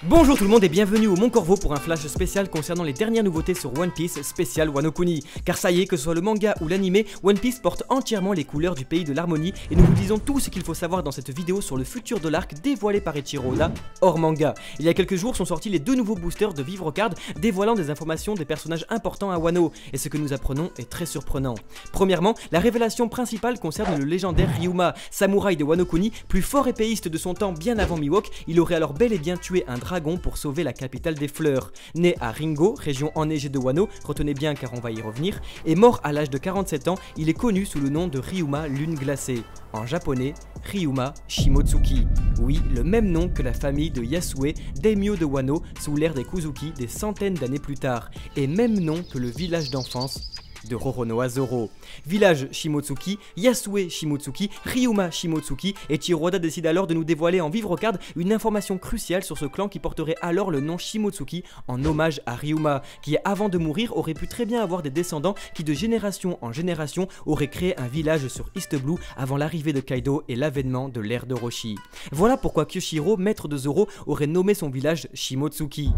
Bonjour tout le monde et bienvenue au Mon Corvo pour un flash spécial concernant les dernières nouveautés sur One Piece spécial Wano Kuni. Car ça y est, que ce soit le manga ou l'anime, One Piece porte entièrement les couleurs du pays de l'harmonie et nous vous disons tout ce qu'il faut savoir dans cette vidéo sur le futur de l'arc dévoilé par Eiichiro Oda hors manga. Il y a quelques jours sont sortis les deux nouveaux boosters de Vivre Card dévoilant des informations des personnages importants à Wano et ce que nous apprenons est très surprenant. Premièrement, la révélation principale concerne le légendaire Ryuma, samouraï de Wano Kuni, plus fort épéiste de son temps bien avant Mihawk. Il aurait alors bel et bien tué un dragon pour sauver la capitale des fleurs. Né à Ringo, région enneigée de Wano, retenez bien car on va y revenir, et mort à l'âge de 47 ans, il est connu sous le nom de Ryuma Lune Glacée. En japonais, Ryuma Shimotsuki. Oui, le même nom que la famille de Yasue, daimyo de Wano, sous l'ère des Kuzuki des centaines d'années plus tard. Et même nom que le village d'enfance de Roronoa Zoro. Village Shimotsuki, Yasue Shimotsuki, Ryuma Shimotsuki, et Eiichiro Oda décide alors de nous dévoiler en Vivre Card une information cruciale sur ce clan qui porterait alors le nom Shimotsuki en hommage à Ryuma, qui avant de mourir aurait pu très bien avoir des descendants qui de génération en génération auraient créé un village sur East Blue avant l'arrivée de Kaido et l'avènement de l'ère d'Orochi. Voilà pourquoi Kyoshiro, maître de Zoro, aurait nommé son village Shimotsuki.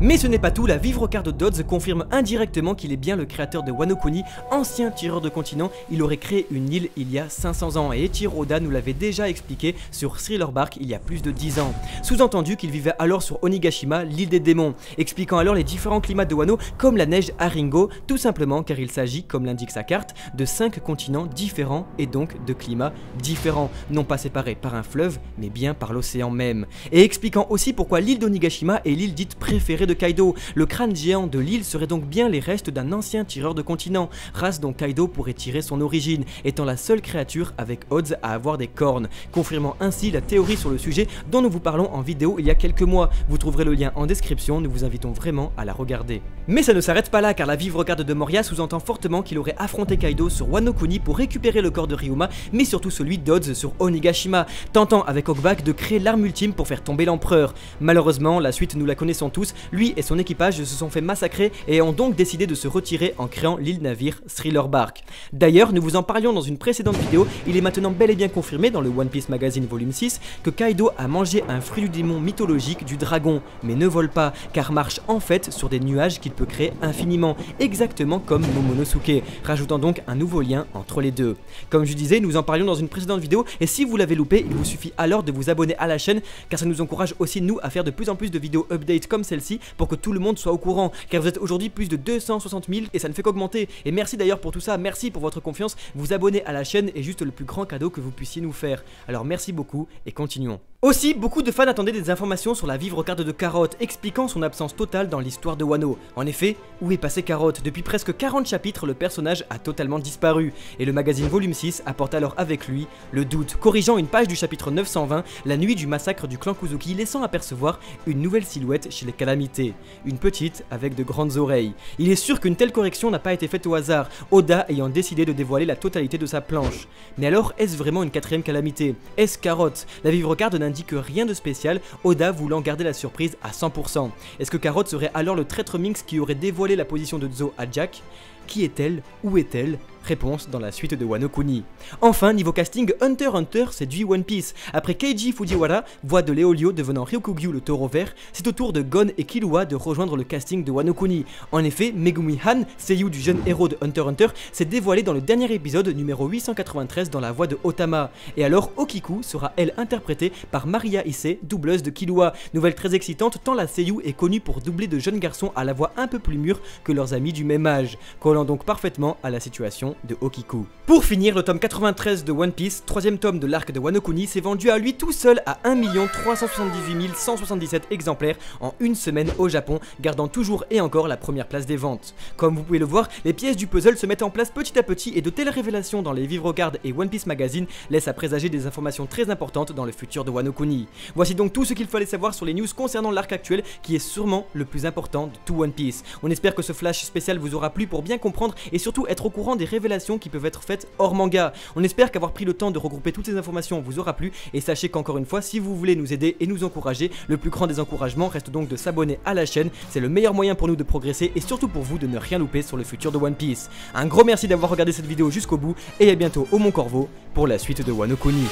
Mais ce n'est pas tout, la Vivre Card Dodds confirme indirectement qu'il est bien le créateur de Wano Kuni, ancien tireur de continent. Il aurait créé une île il y a 500 ans et Eiichiro Oda nous l'avait déjà expliqué sur Thriller Bark il y a plus de 10 ans. Sous-entendu qu'il vivait alors sur Onigashima, l'île des démons, expliquant alors les différents climats de Wano comme la neige à Ringo, tout simplement car il s'agit, comme l'indique sa carte, de 5 continents différents et donc de climats différents, non pas séparés par un fleuve mais bien par l'océan même. Et expliquant aussi pourquoi l'île d'Onigashima est l'île dite préférée de Kaido. Le crâne géant de l'île serait donc bien les restes d'un ancien tireur de continent, race dont Kaido pourrait tirer son origine, étant la seule créature avec odds à avoir des cornes, confirmant ainsi la théorie sur le sujet dont nous vous parlons en vidéo il y a quelques mois. Vous trouverez le lien en description, nous vous invitons vraiment à la regarder. Mais ça ne s'arrête pas là car la Vivre Card de Moria sous-entend fortement qu'il aurait affronté Kaido sur Wano Kuni pour récupérer le corps de Ryuma, mais surtout celui d'Odds sur Onigashima, tentant avec Hawkback de créer l'arme ultime pour faire tomber l'empereur. Malheureusement, la suite nous la connaissons tous, lui et son équipage se sont fait massacrer et ont donc décidé de se retirer en créant l'île-navire Thriller Bark. D'ailleurs, nous vous en parlions dans une précédente vidéo, il est maintenant bel et bien confirmé dans le One Piece Magazine volume 6 que Kaido a mangé un fruit du démon mythologique du dragon, mais ne vole pas, car marche en fait sur des nuages qu'il peut créer infiniment, exactement comme Momonosuke, rajoutant donc un nouveau lien entre les deux. Comme je disais, nous en parlions dans une précédente vidéo, et si vous l'avez loupé, il vous suffit alors de vous abonner à la chaîne, car ça nous encourage aussi nous à faire de plus en plus de vidéos updates comme celle-ci, pour que tout le monde soit au courant, car vous êtes aujourd'hui plus de 260 000 et ça ne fait qu'augmenter. Et merci d'ailleurs pour tout ça, merci pour votre confiance. Vous abonner à la chaîne est juste le plus grand cadeau que vous puissiez nous faire. Alors merci beaucoup et continuons. Aussi, beaucoup de fans attendaient des informations sur la Vivre Card de Carotte, expliquant son absence totale dans l'histoire de Wano. En effet, où est passé Carotte? Depuis presque 40 chapitres, le personnage a totalement disparu, et le magazine volume 6 apporte alors avec lui le doute, corrigeant une page du chapitre 920, la nuit du massacre du clan Kuzuki, laissant apercevoir une nouvelle silhouette chez les calamités, une petite avec de grandes oreilles. Il est sûr qu'une telle correction n'a pas été faite au hasard, Oda ayant décidé de dévoiler la totalité de sa planche. Mais alors, est-ce vraiment une quatrième calamité? Est-ce Carotte? La Vivre Card n'indique rien de spécial, Oda voulant garder la surprise à 100%. Est-ce que Carotte serait alors le traître Minx qui aurait dévoilé la position de Zo à Jack? Qui est-elle? Où est-elle? Réponse dans la suite de Wano Kuni. Enfin, niveau casting, Hunter x Hunter séduit One Piece. Après Keiji Fujiwara, voix de Leolio devenant Ryukugyu le taureau vert, c'est au tour de Gon et Killua de rejoindre le casting de Wano Kuni. En effet, Megumi Han, seiyuu du jeune héros de Hunter x Hunter, s'est dévoilé dans le dernier épisode numéro 893 dans la voix de Otama. Et alors, Okiku sera elle interprétée par Maria Issei, doubleuse de Killua. Nouvelle très excitante tant la seiyuu est connue pour doubler de jeunes garçons à la voix un peu plus mûre que leurs amis du même âge, collant donc parfaitement à la situation de Okiku. Pour finir, le tome 93 de One Piece, troisième tome de l'arc de Wano Kuni, s'est vendu à lui tout seul à 1 378 177 exemplaires en une semaine au Japon, gardant toujours et encore la première place des ventes. Comme vous pouvez le voir, les pièces du puzzle se mettent en place petit à petit et de telles révélations dans les Vivre Card et One Piece Magazine laissent à présager des informations très importantes dans le futur de Wano Kuni. Voici donc tout ce qu'il fallait savoir sur les news concernant l'arc actuel qui est sûrement le plus important de tout One Piece. On espère que ce flash spécial vous aura plu pour bien comprendre et surtout être au courant des révélations qui peuvent être faites hors manga. On espère qu'avoir pris le temps de regrouper toutes ces informations vous aura plu et sachez qu'encore une fois, si vous voulez nous aider et nous encourager, le plus grand des encouragements reste donc de s'abonner à la chaîne. C'est le meilleur moyen pour nous de progresser et surtout pour vous de ne rien louper sur le futur de One Piece. Un gros merci d'avoir regardé cette vidéo jusqu'au bout et à bientôt au Mon Corvo pour la suite de Wano Kuni.